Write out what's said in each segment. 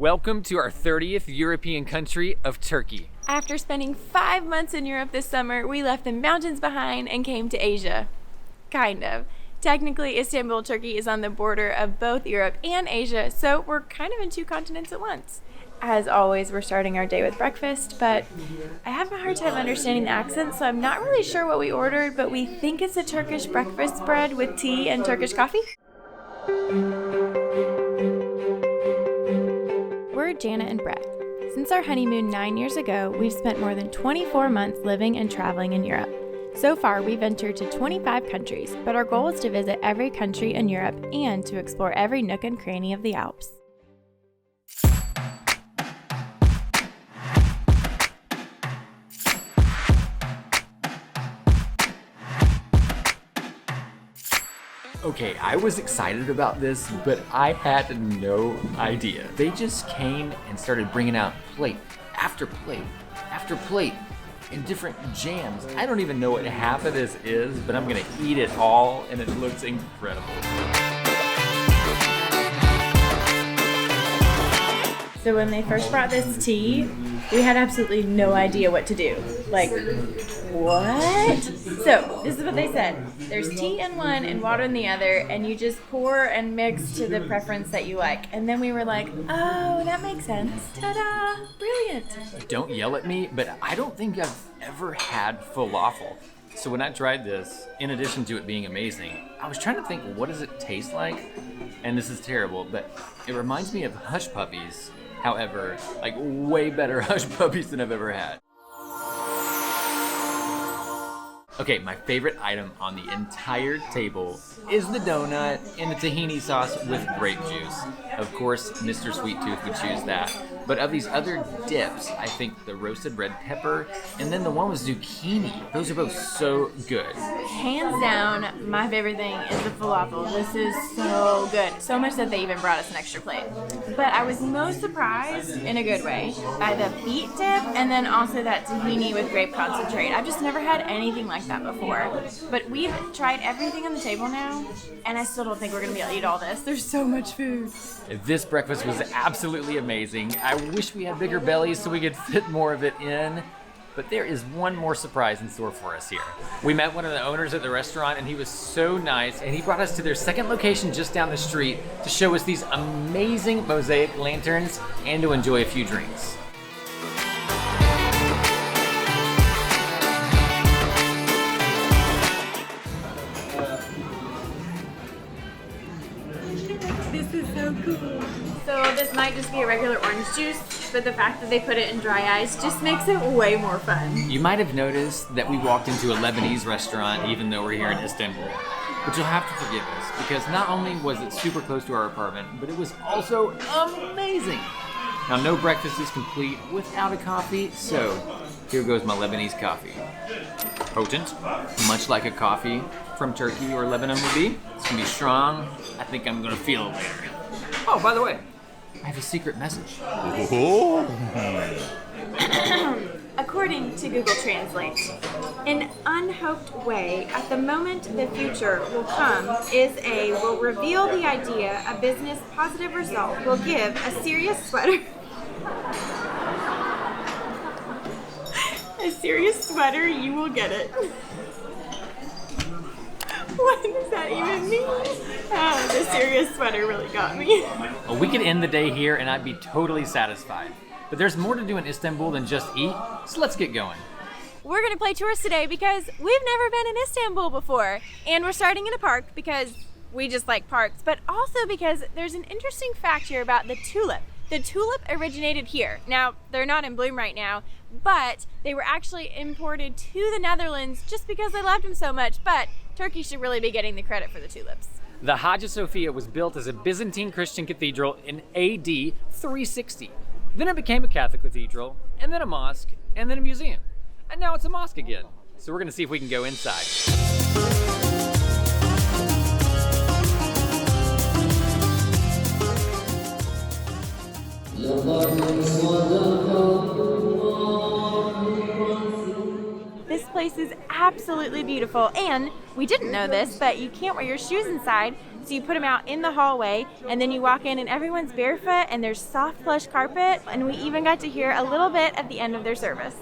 Welcome to our 30th European country of Turkey. After spending 5 months in Europe this summer, we left the mountains behind and came to Asia. Kind of. Technically, Istanbul, Turkey is on the border of both Europe and Asia, so we're kind of in 2 continents at once. As always, we're starting our day with breakfast, but I have a hard time understanding the accent, so I'm not really sure what we ordered, but we think it's a Turkish breakfast spread with tea and Turkish coffee. We're Jana and Brett. Since our honeymoon 9 years ago, we've spent more than 24 months living and traveling in Europe. So far, we've ventured to 25 countries, but our goal is to visit every country in Europe and to explore every nook and cranny of the Alps. Okay, I was excited about this, but I had no idea. They just came and started bringing out plate after plate after plate in different jams. I don't even know what half of this is, but I'm gonna eat it all, and it looks incredible. So when they first brought this tea, we had absolutely no idea what to do. Like, what? So this is what they said. There's tea in one and water in the other, and you just pour and mix to the preference that you like. And then we were like, oh, that makes sense. Ta-da! Brilliant. Don't yell at me, but I don't think I've ever had falafel. So when I tried this, in addition to it being amazing, I was trying to think, what does it taste like? And this is terrible, but it reminds me of hush puppies. However, like way better hush puppies than I've ever had. Okay, my favorite item on the entire table is the donut and the tahini sauce with grape juice. Of course, Mr. Sweet Tooth would choose that. But of these other dips, I think the roasted red pepper and then the one with zucchini. Those are both so good. Hands down, my favorite thing is the falafel. This is so good. So much that they even brought us an extra plate. But I was most surprised, in a good way, by the beet dip and then also that tahini with grape concentrate. I've just never had anything like that before. But we've tried everything on the table now, and I still don't think we're going to be able to eat all this. There's so much food. This breakfast was absolutely amazing. I wish we had bigger bellies so we could fit more of it in. But there is one more surprise in store for us here. We met one of the owners at the restaurant, and he was so nice, and he brought us to their second location just down the street to show us these amazing mosaic lanterns and to enjoy a few drinks. This is so cool. So this might just be a regular orange juice, but the fact that they put it in dry ice just makes it way more fun. You might have noticed that we walked into a Lebanese restaurant even though we're here in Istanbul. But you'll have to forgive us because not only was it super close to our apartment, but it was also amazing. Now, no breakfast is complete without a coffee, so here goes my Lebanese coffee. Potent, much like a coffee from Turkey or Lebanon would be. It's gonna be strong. I think I'm gonna feel it later. Oh, by the way, I have a secret message. According to Google Translate, an unhoped way at the moment the future will come will reveal the idea a business positive result will give a serious sweater. A serious sweater, you will get it. What does that even mean? Oh, the serious sweater really got me. Well, we could end the day here and I'd be totally satisfied. But there's more to do in Istanbul than just eat, so let's get going. We're gonna play tourists today because we've never been in Istanbul before. And we're starting in a park because we just like parks, but also because there's an interesting fact here about the tulip. The tulip originated here. Now, they're not in bloom right now, but they were actually imported to the Netherlands just because they loved them so much, but Turkey should really be getting the credit for the tulips. The Hagia Sophia was built as a Byzantine Christian cathedral in AD 360. Then it became a Catholic cathedral, and then a mosque, and then a museum. And now it's a mosque again. So we're gonna see if we can go inside. This place place is absolutely beautiful, and we didn't know this, but you can't wear your shoes inside, so you put them out in the hallway, and then you walk in and everyone's barefoot, and there's soft plush carpet, and we even got to hear a little bit at the end of their service.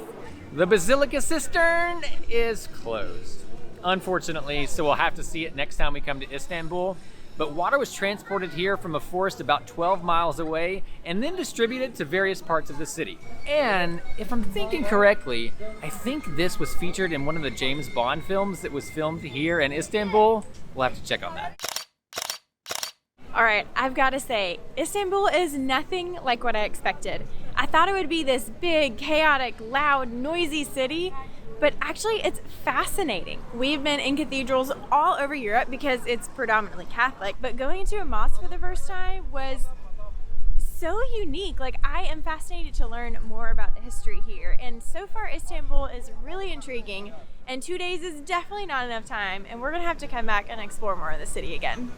The Basilica Cistern is closed, unfortunately, so we'll have to see it next time we come to Istanbul. But water was transported here from a forest about 12 miles away and then distributed to various parts of the city. And if I'm thinking correctly, I think this was featured in one of the James Bond films that was filmed here in Istanbul. We'll have to check on that. All right, I've got to say, Istanbul is nothing like what I expected. I thought it would be this big, chaotic, loud, noisy city, but actually it's fascinating. We've been in cathedrals all over Europe because it's predominantly Catholic, but going into a mosque for the first time was so unique. Like, I am fascinated to learn more about the history here, and so far Istanbul is really intriguing, and 2 days is definitely not enough time, and we're gonna have to come back and explore more of the city again.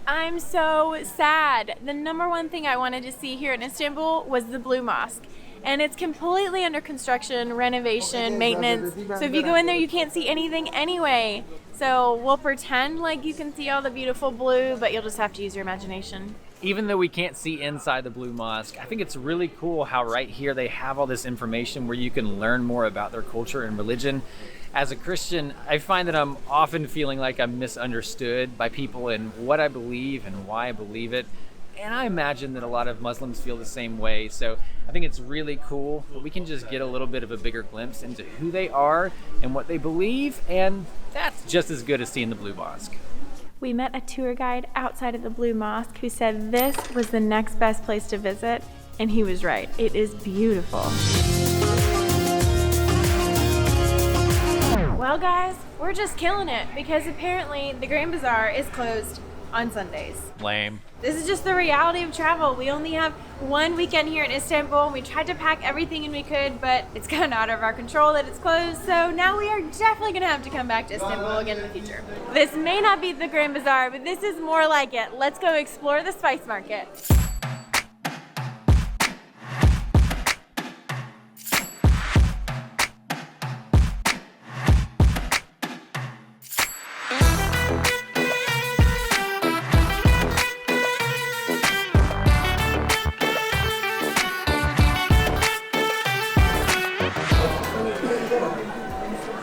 I'm so sad. The number one thing I wanted to see here in Istanbul was the Blue Mosque. And it's completely under construction, renovation, maintenance. So if you go in there, you can't see anything anyway. So we'll pretend like you can see all the beautiful blue, but you'll just have to use your imagination. Even though we can't see inside the Blue Mosque, I think it's really cool how right here they have all this information where you can learn more about their culture and religion. As a Christian, I find that I'm often feeling like I'm misunderstood by people in what I believe and why I believe it. And I imagine that a lot of Muslims feel the same way. So I think it's really cool that we can just get a little bit of a bigger glimpse into who they are and what they believe. And that's just as good as seeing the Blue Mosque. We met a tour guide outside of the Blue Mosque who said this was the next best place to visit. And he was right. It is beautiful. Well, guys, we're just killing it because apparently the Grand Bazaar is closed on Sundays. Lame. This is just the reality of travel. We only have one weekend here in Istanbul. We tried to pack everything in we could, but it's kind of out of our control that it's closed. So now we are definitely gonna have to come back to Istanbul again in the future. This may not be the Grand Bazaar, but this is more like it. Let's go explore the spice market.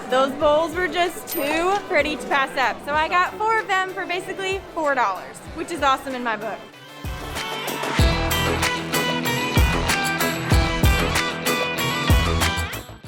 Those bowls were just too pretty to pass up. So I got 4 of them for basically $4, which is awesome in my book.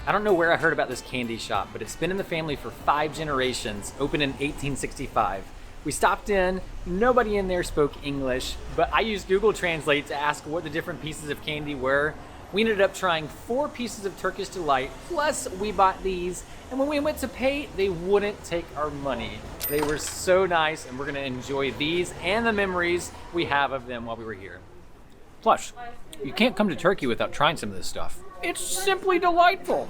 I don't know where I heard about this candy shop, but it's been in the family for 5 generations, opened in 1865. We stopped in, nobody in there spoke English, but I used Google Translate to ask what the different pieces of candy were. We ended up trying 4 pieces of Turkish Delight, plus we bought these, and when we went to pay, they wouldn't take our money. They were so nice, and we're gonna enjoy these and the memories we have of them while we were here. Plus, you can't come to Turkey without trying some of this stuff. It's simply delightful.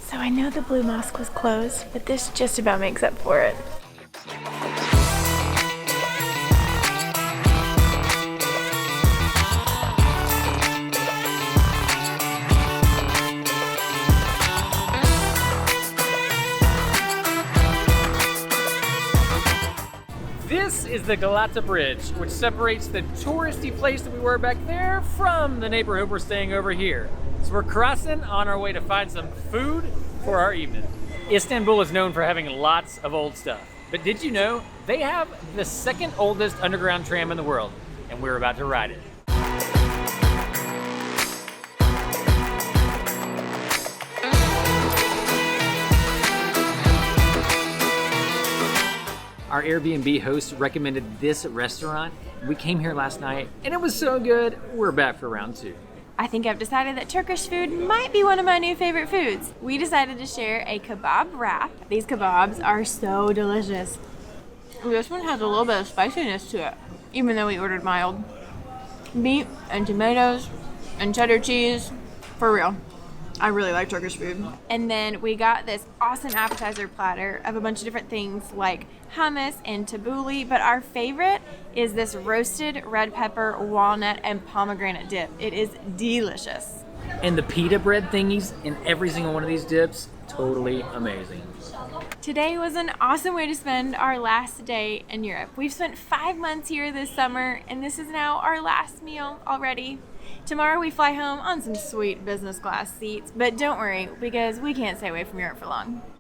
So I know the Blue Mosque was closed, but this just about makes up for it. This is the Galata Bridge, which separates the touristy place that we were back there from the neighborhood we're staying over here. So we're crossing on our way to find some food for our evening. Istanbul is known for having lots of old stuff, but did you know they have the 2nd oldest underground tram in the world, and we're about to ride it. Our Airbnb host recommended this restaurant. We came here last night and it was so good, we're back for round 2. I think I've decided that Turkish food might be one of my new favorite foods. We decided to share a kebab wrap. These kebabs are so delicious. This one has a little bit of spiciness to it, even though we ordered mild. Meat and tomatoes and cheddar cheese, for real. I really like Turkish food. And then we got this awesome appetizer platter of a bunch of different things like hummus and tabbouleh, but our favorite is this roasted red pepper, walnut, and pomegranate dip. It is delicious. And the pita bread thingies in every single one of these dips, totally amazing. Today was an awesome way to spend our last day in Europe. We've spent 5 months here this summer, and this is now our last meal already. Tomorrow we fly home on some sweet business class seats, but don't worry, because we can't stay away from Europe for long.